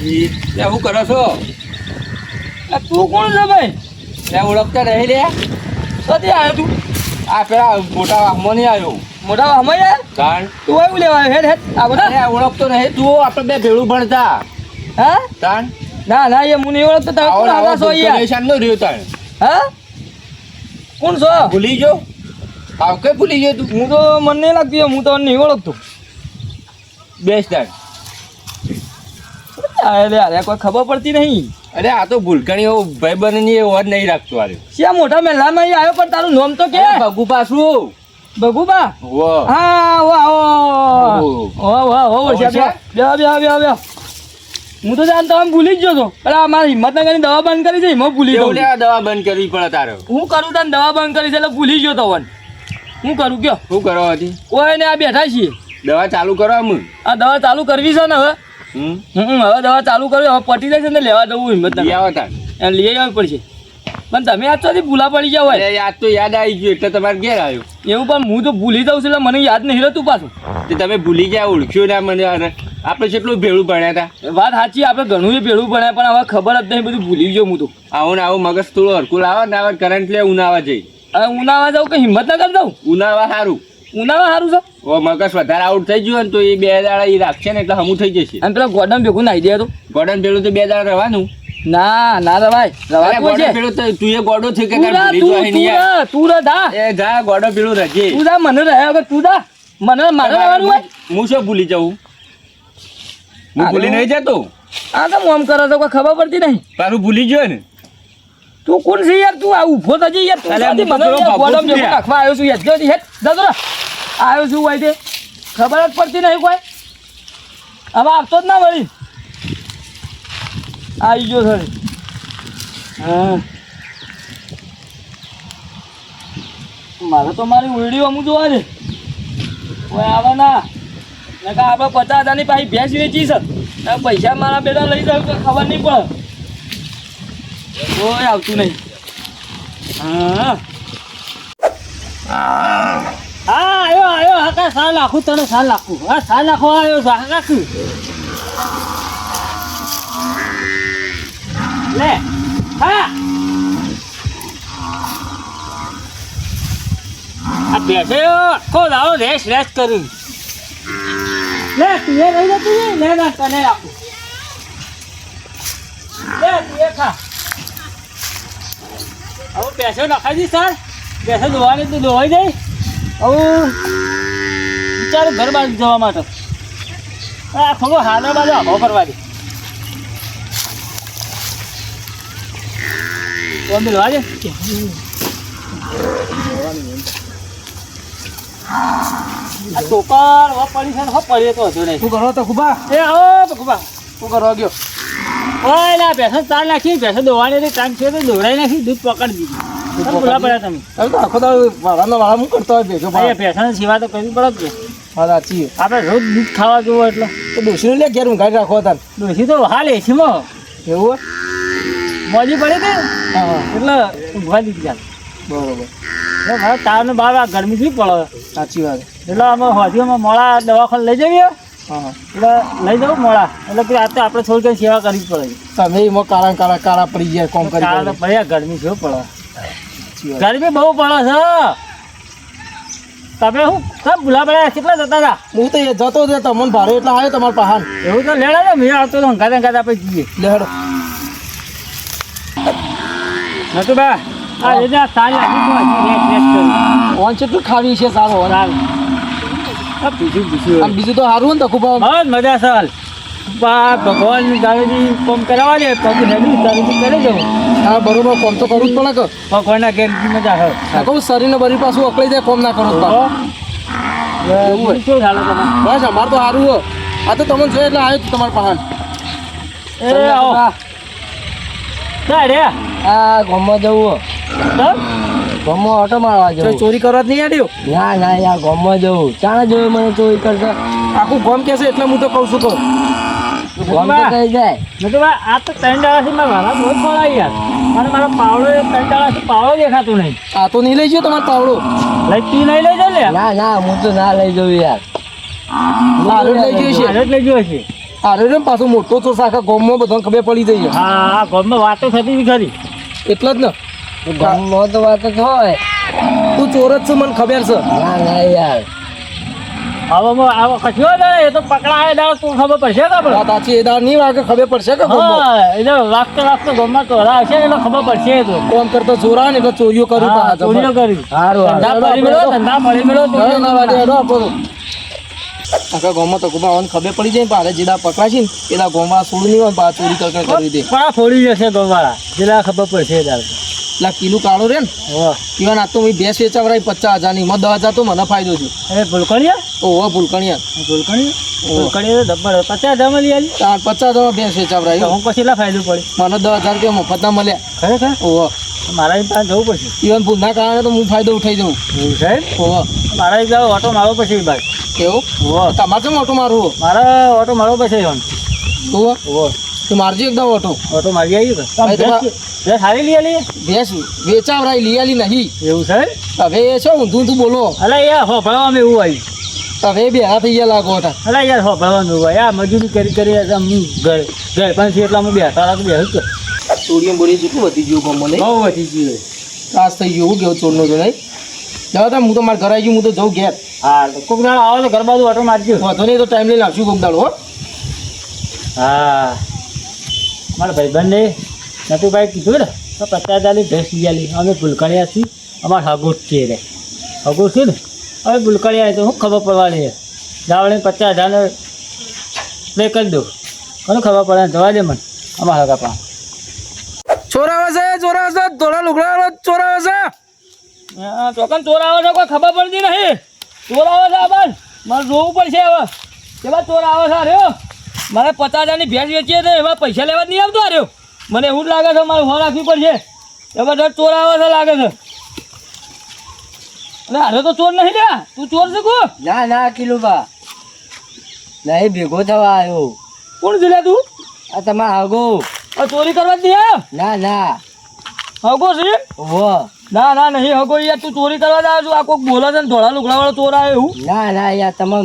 શું કરો છો? તું કોણ છે ભાઈ? ઓળખતા રહી લે. કદી આવ્યો તું? આ પેલા મોટા વાહમાં નહીં આવ્યો. મોટા વાહમાં યાર? કારણ તું એવું લેવા આવ્યો? હેડ આ બધા ઓળખતો નહીં તું. આપણે બે ભેળું ભણતા. હા? કારણ ના એ હું નહીં ઓળખતો. તમે કોણ આવ્યા છો યાર? નો રહ્યો તાણ. હા? કોણ છો? ભૂલી ગયો? આવ કે ભૂલી ગયો તું? હું તો મને નહીં લાગતું, હું તો નહીં ઓળખતો. બેસ તાણ. અરે કોઈ ખબર પડતી નહીં. અરે આ તો ભૂલકણી ભાઈ બની વાત નહીં રાખતો. અરે શ્યા મોટા મહેલામાં આવ્યો, પણ તારું નામ તો કે ભગુ પાછું. ભગુબા? હા વાહ. હું તો જાણતો આમ ભૂલી જ ગયો તો. પેલા મારા હિંમતનગરની દવા બંધ કરી છે, એમાં ભૂલી ગયો. દવા બંધ કરવી પડે તારે. હું કરું તને દવા બંધ કરી છે એટલે ભૂલી ગયો તો. હું કરું કયો? શું કરવા હતી? કોઈ ને આ બેઠા છીએ. દવા ચાલુ કરો. આ દવા ચાલુ કરવી છે ને હવે. હવે દવા ચાલુ કરવી. હવે પટી જાય છે ને લેવા દઉં હિંમત લઈ આવવી પડશે. પણ તમે આજ તો ભૂલા પડી જાવ હોય. યાદ તો યાદ આવી ગયું એટલે તમારે ઘેર આવ્યો. એવું પણ હું તો ભૂલી જાઉં છું એટલે મને યાદ નહીં રહેતું પાછું. તમે ભૂલી ગયા, ઓળખ્યો ના મને. આપણે કેટલું ભેળું ભણ્યા હતા. વાત સાચી, આપણે ઘણું ભેળું ભણ્યા, પણ હવે ખબર જ નહીં, બધું ભૂલી ગયો હું તો. આવું ને આવું મગજ થોડું હરકુલ આવે ને આવે કરંટ લે ઉનાવા જઈ. હવે ઉનાવા જાઉં કે હિંમતનગર જાઉં? ઉનાવા સારું. ઉનાવા સારું છે. ઓ મગજ વધારે આઉટ થઈ ગયું ને તો એ 2 દાડા એ રાખશે ને એટલે હમું થઈ જશે. અને પેલા ગોડન ભેગું નાઈ દે તો ગોડન ભેળું તો 2 દાડા રહેવાનું. ના રવાય ગોડો ભેળું તો તું એ ગોડો છે કે તું જા. એ જા ગોડો ભેળું રજે. તું જા, મને રહ્યા વગર તું જા. મને મારે રહેવાનું હોય. હું શું ભૂલી જાઉં? હું ભૂલી નહીં જતો. આ તો આમ કરો તો કોઈ ખબર પડતી નહીં. તારું ભૂલી ગયો ને. તું કોણ છે યાર? તું આ ઉભો થજે યાર. તું નાખવા આવ્યો છું યાર. આવ્યો છું હોય તે ખબર જ પડતી નહીં કોઈ. હવે આપતો જ ના વળી. આવી ગયો સર. હા, મારે તો મારી વિડીયો અમુક જોવા છે. કોઈ આવે ના આપણે 50,000ની પાછી ભેંસ વેચી છે. પૈસા મારા બેટા લઈ જાવ તો ખબર નહીં પડે. કોઈ આવતું નહીં. આવ્યો હા. સાલ નાખું તને, સાલ નાખું. હા, સાલ નાખવા આવ્યો છું. હા નાખું લે. હા, આ બેસે આખો દાડો રેસ કરું. લે તું એ રહી જતું લે ના તને રાખું. લે તું એ ખા. હવે બેસો નખાઈ દી સર. બેસો ધોવાની તું ધોવાઈ જાય. હવે વિચારું ઘર બાજુ જવા માટે. આ થોડું હાના બાજુ આવો કરવા દે. મિલવા દે. આ ટોકર પડી છે ને પડીએ તો હતો નહીં. શું કરો તો ખુબા? એ આવો ખુબા. શું કરવા ગયો? ઓય ના ભેંસો ચાલ નાખી. ભેંસો દોવાની ટાઈમ છે તો દોડાઈ નાખી. દૂધ પકડી દીધું. બોલા પડ્યા તમે તો આખો દાડો વાળા હું કરતો હોય ભેંસો. ભેંસોની સેવા તો કરવી પડે જ ને. હા સાચી. આપણે રોજ દૂધ ખાવા જોવો એટલે તો ડોસીને લે ઘેર ઊંઘાડી રાખો તાર. ડોસી તો હાલ એસીમાં એવું મોજી પડે કે એટલે ઊંઘવા દીધી ચાલ. બરોબર. મારે તારને બહાર આ ગરમી થી પડે. સાચી વાત. એટલે અમે હોજીમાં મોડા દવાખાને લઈ જઈએ. હા, એટલે લઈ જાઉં મોડા. એટલે કે આ તો આપણે થોડી કઈ સેવા કરવી પડે. તમે એમાં કાળા પડી ગયા કોમ કરી પડે. ગરમી જેવું પડે. ગરમી બહુ પડે છે. તમે શું સબ ભૂલા પડ્યા? કેટલા જતા હતા? હું તો જતો હતો તમને ભાડે એટલે આવ્યો તમારા પહાડ. એવું તો લેડા ને મેં આવતો હતો. હંગાત આપણે જઈએ. લેડો નતું બા. આ એને સારી લાગી ખાવી છે. સારો બીજું તો સારું ને તો ખૂબ મજા સાલ. ભગવાન દાદાજી કોમ કરાવવા દે પગ હેડું દાદાજી કરી દઉં. હા બરોબર. કોમ તો કરવું જ પડે કે ભગવાનના ઘેરની મજા આવે. કહું શરીરને બરી પાછું અકળી જાય કોમ ના કરો. શું ચાલે તમે? બસ અમારે તો સારું હોય. આ તો તમને જોઈએ એટલે આવ્યો તું તમારા પહાડ. એ આવો રે. આ ગામમાં જવું. ગામમાં ઓટો મારવા જવું. ચોરી કરવા જ નહીં આડ્યો? ના યાર ગામમાં જવું. ચાણે જોયું મને ચોરી કરતા. આખું ગામ કે છે એટલે હું તો કહું છું તો ગામ તો કહી જાય. આ તો 3 દાડાથી મારા બહુ પડાય યાર. અને મારો પાવડો 3 દાડાથી પાવડો દેખાતું નહીં. આ તો નહીં લઈ ગયો તમારો પાવડો? તું નહીં લઈ જાવ લે. ના હું તો ના લઈ જાઉં યાર. લઈ ગયો છે. અરે રે પાછો મોટો ચોર આખા ગામમાં બધાને ખબર પડી જઈ છે. હા ગામમાં વાતો થતી હતી ખરી. એટલે જ ને ગામમાં તો વાત જ હોય. તું ચોર જ છે મને ખબર છે. ના ના યાર આવો કચ્યો ને એ તો પકડાય દાળ તું ખબર પડશે કે આપણે. વાત સાચી એ દાળ નહીં વાગે ખબર પડશે કે ગામમાં? હા એટલે વાગતો ગામમાં ચોરા હશે એટલે ખબર પડશે એ તો. કોમ કરતા ચોરા ને એટલે ચોરીઓ કરી હા, પાછા. ચોરીઓ કરી. સારું ધંધા પડી મેળો, ધંધા પડી મેળો. ના, ના, વાડી હેડો આપો તો. આખા ગામમાં તો કુબાવાને ખબર પડી જાય ને પાછા જેડા પકડાશે ને એના ગામમાં સોડ નહીં હોય ને પાછા ચોરી કરી દે. પણ આ થોડી જશે ગોવાળા જેલા ખબર પડશે દાળ. એટલે કિલો કાળો રે ને ઈવન આ તો મેં ભેંસ વેચાવરાઈ 50,000 ની એમાં 10,000 તો મને ફાયદો છે. અરે ભૂલકણિયા ઓહો ભૂલકણિયા ભૂલકણિયા તો ડબ્બર 50,000 મળી આલી. 50,000 ભેંસ વેચાવરાઈ તો હું પછી એટલા ફાયદો પડે મને 10,000 રૂપિયા મફતના મળ્યા. ખરેખર ઓહો મારા પાસે જવું પડશે. ઈવન ભૂલના કારણે તો હું ફાયદો ઉઠાઈ દઉં. એવું સાહેબ ઓહો મારા એક દાડો ઓટો મારવો પડશે બાદ. એવું તમારે કેમ ઓટો મારવો? મારા ઓટો મારવો પડશે એમ. ઓહો તો મારજો એકદમ ઓટો. ઓટો મારી આવી ભાઈ તમારા- ભેંસ હારી લઈ આલી. ભેંસ વેચાવરાઈ લીયાલી નહીં. એવું સાહેબ હવે એ છો ઊંધું તું બોલો. અલા યાર હો ભણવામાં એવું આવી. હવે બેહા થઈ ગયા લાગો હતા. અલા યાર હો ભણવાનું હોય આ મજૂરી કરી આમ ઘર પણ છે એટલે અમે બે તારા તો બે હશે ચોરીઓ બોરી કેટલું વધી ગયું ગામમાં નહીં? બહુ વધી ગયું. ત્રાસ થઈ ગયો હું કેવું ચોરનો તો નહીં. જવા તા હું તો મારે ઘર આવી ગયું હું તો જઉં ઘેર. હા તો કોક દાડો આવો તો ઘર બાજુ ઓટો મારજો. વાંધો નહીં તો ટાઈમ લઈને આવશું કોક દાડો હો. હા મારા ભાઈબંધને નતુભાઈ કીધું ને તો 50,000 ભેંસ લઈ આલી. અમે ભૂલકણિયા છીએ અમારા હગો છે રે હગો છે ને હવે ભૂલકણિયા તો શું ખબર પડવાની જાવડે 50,000 પ્લે કરી દો કોને ખબર પડે જવા દે મને અમારા હગા પા ચોર આવે છે ધોળા લુગડા ચોર આવે છે. ચોકન ચોર આવે છે કોઈ ખબર પડતી નહીં. ચોર આવે છે આબાન મારે જોવું પડશે હવે કેવા ચોર આવે છે અરે મારે 50,000 ભેંસ વેચીએ તો એમાં પૈસા લેવા જ નહીં આવતો અરે મને એવું જ લાગે છે મારે ફોન રાખવી પડશે જબરદસ્ત ચોર આવે છે લાગે છે. અરે અરે તો ચોર નહીં લ્યા તું ચોર છે કો? ના ના કિલુબા નહીં ભેગો થવા આવ્યો. કોણ છે લ્યા તું? આ તમારા હગો. આ ચોરી કરવા જ નહીં આવ્યો? ના ના હગો છે? ઓહો ના ના નહીં હગો યાર તું ચોરી કરવા જ આવ્યો છું. આ કોઈક બોલે છે ને ધોળા લુગડાવાળો ચોર આવે એવું? ના ના યાર તમે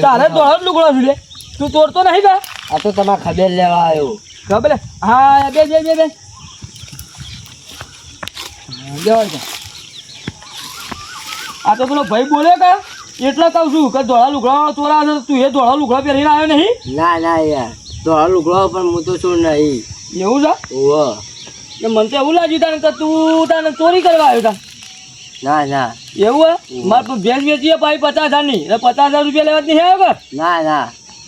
તારે ધોળા જ લુગડા છે લે તું ચોર તો નહીં કા? આ તો તમારે ખબર લેવા આવ્યો. ખબર લે હા બે આ તો પેલો ભાઈ બોલે કા એટલે કહું છું કે ધોળા લુગડા ચોર આવે છે તું એ ધોળા લુગડા પહેરીને આવ્યો નહીં? ના ના યાર ધોળા લુગડો પણ હું તો શું નહીં. એવું છે? ઓહો એટલે મને તો એવું લાગ્યું તાને કે તું તાને ચોરી કરવા આવ્યો તા. ના ના એવું હે મારે તો ભેંસ વેચીએ ભાઈ 50,000 ની એટલે 50,000 રૂપિયા લેવા જ નહીં આવ્યો કે ના ના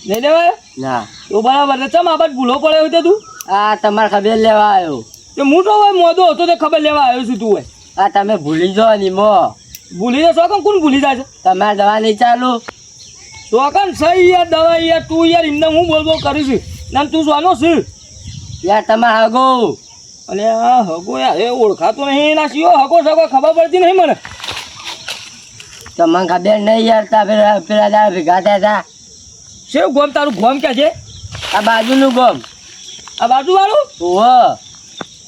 નહીં લેવાય? ના તો બરાબર એટલે ચમ આ બાદ ભૂલો પડ્યો હોય તો તું આ તમારે ખબર લેવા આવ્યો. તો હું તો હવે મોદો હતો તે ખબર લેવા આવ્યો છું તું હોય આ તમે ભૂલી જાઓ ને મો ભૂલી જશો કેમ કોણ ભૂલી જાય છે? તમારે દવા નહીં ચાલુ. શોકન સહી યાર દવા યાર તું યાર એમને હું બોલ કરીશ ને તું સોનો છે યાર તમારે હગો. અને આ હગો યાર એ ઓળખાતો નહીં એના સિયો હગો સગો ખબર પડતી નહીં મને. તમને ખબર નહીં યાર તા પેલા દાડા ભેગા થયા હતા. શેવ ગોમ તારું ગોમ ક્યાં છે? આ બાજુનું ગમ. આ બાજુ વાળું? ઓહો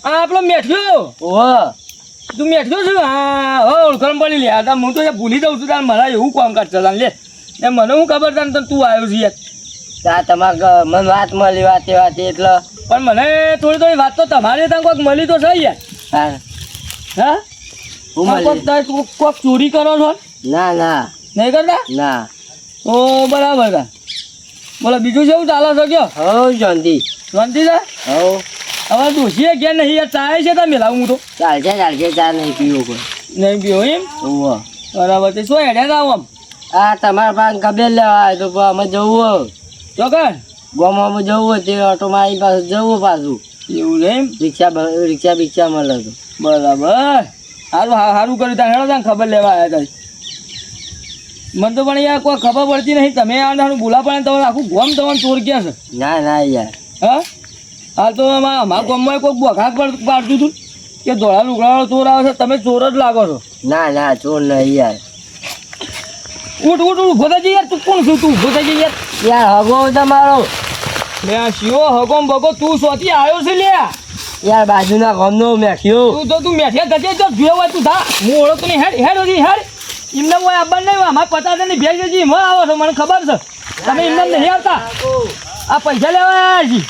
આ આપણો મેઠ્યો ઓહો તું મેઠ્યો છે? હા હો ઓળખાણ પડી લે આ હું તો યાર ભૂલી જાઉં છું તારે મારા એવું કામકાજ ચલાન લે ને મને હું ખબર તને તું આવ્યો છે યાર. તા તમારે મને વાત મળી વાતે એટલે પણ મને થોડી વાત તો તમારે ત્યાં કોઈક મળી તો છે યાર. હા હા હું કોઈક મળી. તારે કોઈક ચોરી કરો છો ના ના નહીં કરતા? ના ઓ બરાબર તા બોલો બીજું છે એવું ચાલે છે કયો? હો શાંતિ. શાંતિ છે? હો હવે દોશીએ ઘેર નહીં યાર ચાય છે તમે લાવું હું તો ચાલશે ચા નહીં પીવું કોઈ. નહીં પીવો એમ? ઓહો બરાબર તે શું હેડ્યા તા આમ આ તમારા પાસે ખબર લેવા આવ્યો તો અમે જવું ચોકન ગોમાં જવું હોય તે ઓટોમાં આવી પાસે જવું પાછું એવું છે એમ? રિક્ષા બિક્ષા મળે તો. બરાબર સારું સારું કર્યું ત્યાં હેડો ત્યાં ખબર લેવા આવ્યા હતા. મને તો પણ યાર કોઈ ખબર પડતી નહીં તમે આ બોલા પડે તમારે આખું ગોમ તમારે ચોર ક્યાં છે? ના ના યાર હા હાલ તો અમારા ગોમમાં કોઈ બોખાક પાડતું હતું કે ધોળા લુગડાવાળો ચોર આવે છે તમે ચોર જ લાગો છો. ના ના ચોર નહીં યાર. ઉઠ ઊભો થઈ જઈ યાર તું કોણ છું તું ઊભો થઈ જઈ યાર. યાર હગો તમારો લે આ શિવો હગોમ બગો તું સોથી આવ્યો છે લે યાર બાજુના ગામનો મેઠ્યો. તું મેઠિયા ગજે જો જોયો હોય તું થા હું ઓળખતો નહીં હેડ ઓછી હેડ એમને હું આવવાનું નહીં અમારે 50,000 ની ભેજ વેચી એમાં આવો છો મને ખબર છે તમે એમને નહીં આવતા આ પૈસા લેવા આવ્યા છી.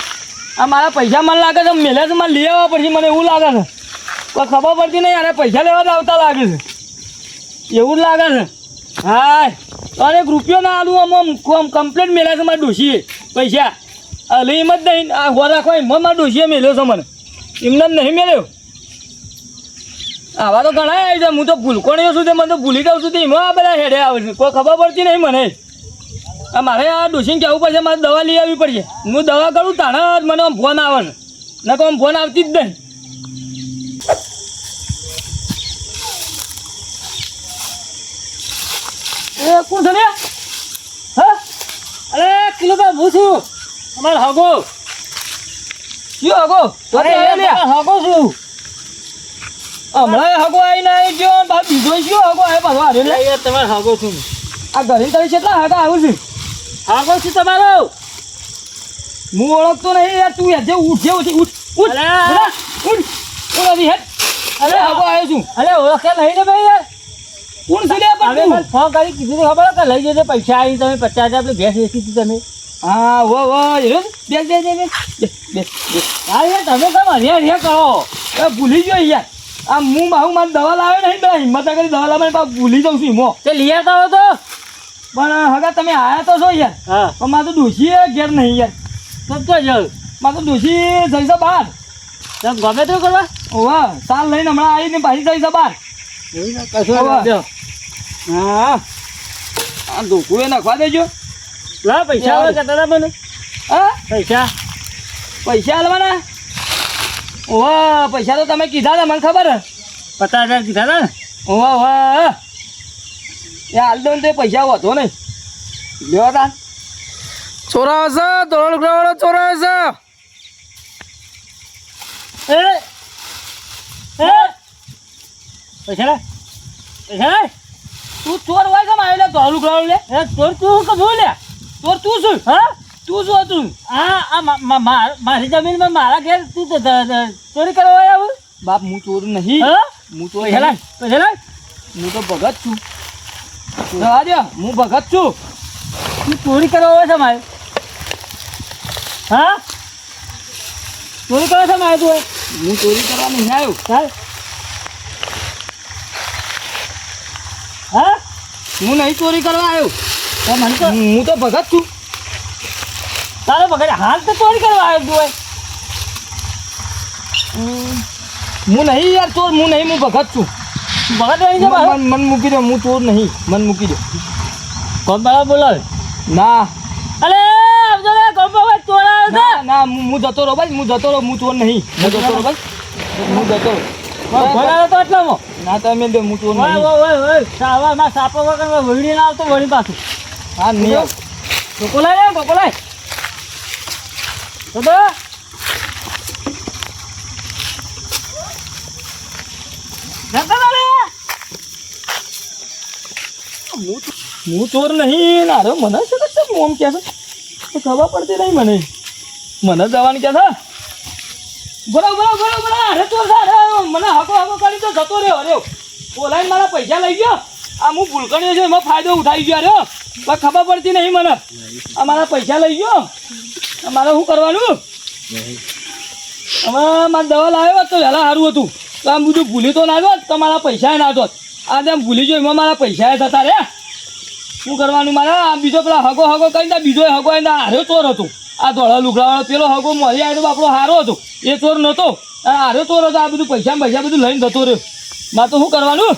આ મારા પૈસા મને લાગે છે મેલે છે મારે લઈ આવવા પડશે મને એવું લાગે છે. કોઈ ખબર પડતી નહીં યાર પૈસા લેવા જ આવતા લાગે છે એવું જ લાગે છે. હા અને 1 રૂપિયો ના આલું આમ કમ્પ્લેટ મેળ્યા છે મારા ડોશીએ પૈસા હલે એમ જ નહીં આ હો રાખો એમ મારા ડોશીએ મેળ્યો છે મને એમને જ નહીં મેળ્યો. આવા તો ઘણા આવી છે હું તો ભૂલકોણીઓ છું તે મને તો ભૂલી જાઉં છું તે એમાં આ બધા હેડે આવે છે કોઈ ખબર પડતી નહીં મને. આ મારે આ ડોશીને કહેવું પડશે મારે દવા લઈ આવવી પડશે. હું દવા કરું તાણા જ મને આમ ફોન આવે છે ન તો આમ ફોન આવતી જ નહીં. એ કોણ છે ને હા અરે કિલો ભાઈ હું છું અમારે હગો શું હગો હગો છું હમણાં હગો આવીને આવી ગયો બાપ બીજો શું હગો આવે પાછો હારે લે તમારે હગો છું આ ઘરે તારી કેટલા હગા આવું છું હગો છું તમારો હું ઓળખતો નહીં યાર તું હેઠે ઉઠ ઉઠ ઉઠ અરે ઉઠ ઓળખી હેઠ અરે હગો આવ્યો છું અરે ઓળખે નહીં ને ભાઈ યાર કોણ છે લે હવે પણ મને ફોન કરી કીધું તો ખબર કે લઈ જજો પૈસા આવી તમે 50,000 આપણે ભેંસ વેચી હતી તમે હા વાહ હીરો બેસ બેસ બેસ બેસ બેસ હા યાર તમે કેમ હરિયા કરો ભૂલી ગયો યાર આ હું બાહુ મારી દવા લાવ્યો નહીં તો હિંમત કરી દવા લાવે ભૂલી જાઉં છું હિમો તે લઈ આવતા હો તો પણ હગા તમે આયા તો છો યાર હા પણ મારે તો ડોશી ઘેર નહીં યાર સમજો જાવ મારે તો ડોશી જઈશ બહાર તમે ગમે તે કરવા ઓવા સાલ લઈને હમણાં આવીને પાછી જઈશ બહાર કશું હા આ ધોકું એ નાખવા દેજો લા પૈસા આવે કહેતા હતા મને હા પૈસા પૈસા હાલવાના ઓવા પૈસા તો તમે કીધા હતા મને ખબર 50,000 કીધા હતા ને ઓવા ઓવા એ હાલ દો ને તે પૈસા વધો નહીં લેવા તા ચોરાવે છે ધોરણ ઉઘરાવાળો ચોરાવે એ એ પૈસા લે પૈસા લે તું ચોર હોય કેમ આવેલા ધોરણ ઉઘરાવાળો લે એ ચોર તું કે શું લે ચોર તું શું હા તું શું હતું આ મારી જમીનમાં મારા ઘેર તું ચોરી કરવા આવ્યો બાપ હું ચોર નહીં હા હું ચોર પૈસા લે નહીં. પૈસા લે હું તો ભગત છું જવા દે હું ભગત છું તું ચોરી કરવા આવે છે મારે હા ચોરી કરવા છે મારે તું હું ચોરી કરવા નહીં આવ્યો ચાલ હા હું નહીં ચોરી કરવા આવ્યો તો મને તો હું તો ભગત છું તારે બગડે હાલ તો ચોરી કરવા આવ્યો તું હોય હું નહીં યાર ચોર હું નહીં હું ભગત છું બગડ રહી છે મારો મન મૂકી દો હું ચોર નહીં મન મૂકી દો કોણ બરાબર બોલાવે ના અરે આવજો ને કોણ બાબા ચોર આવે છે ના ના હું જતો રહો ભાઈ હું જતો રહો હું ચોર નહીં હું જતો રહો ભાઈ હું જતો રહો બોલાવે તો એટલામાં ના તમે દે હું ચોર ઓય નહીં ઓય ઓય ઓય સાવામાં સાપો વગર વળી ના આવતો વળી પાછું હા નહીં આવ. ટોકો લાય ને ટોકો લાય તો જતા રે હું ચોર નહીં ના રે મને છે કે મોમ કે છે તો ખબર પડતી નહીં મને જવાની કે છે બોલો બોલો બોલો બોલો અરે ચોર છે અરે મને હકો હકો કરી તો જતો રહ્યો અરે બોલાઈને મારા પૈસા લઈ ગયો આ હું ભૂલકણીઓ છે એમાં ફાયદો ઉઠાવી ગયો અરે પણ ખબર પડતી નહીં મને આ મારા પૈસા લઈ ગયો મારે શું કરવાનું હવે મારે દવા લાવ્યો હોત તો વહેલા સારું હતું તો આમ બધું ભૂલી તો ના જોત તો મારા પૈસા ના જોત આ જેમ ભૂલી ગયો એમાં મારા પૈસા થતા રે શું કરવાનું મારે આ બીજો પેલા હગો હગો કરીને બીજો હગો એને હાર્યો ચોર હતો આ ધોળા લુગડાવાળો પેલો હગો મળી આવ્યો બાપડો હારો હતો એ ચોર નહોતો આ હાર્યો ચોર હતો આ બધું પૈસા બધું લઈને જતો રહ્યો મારે તો શું કરવાનું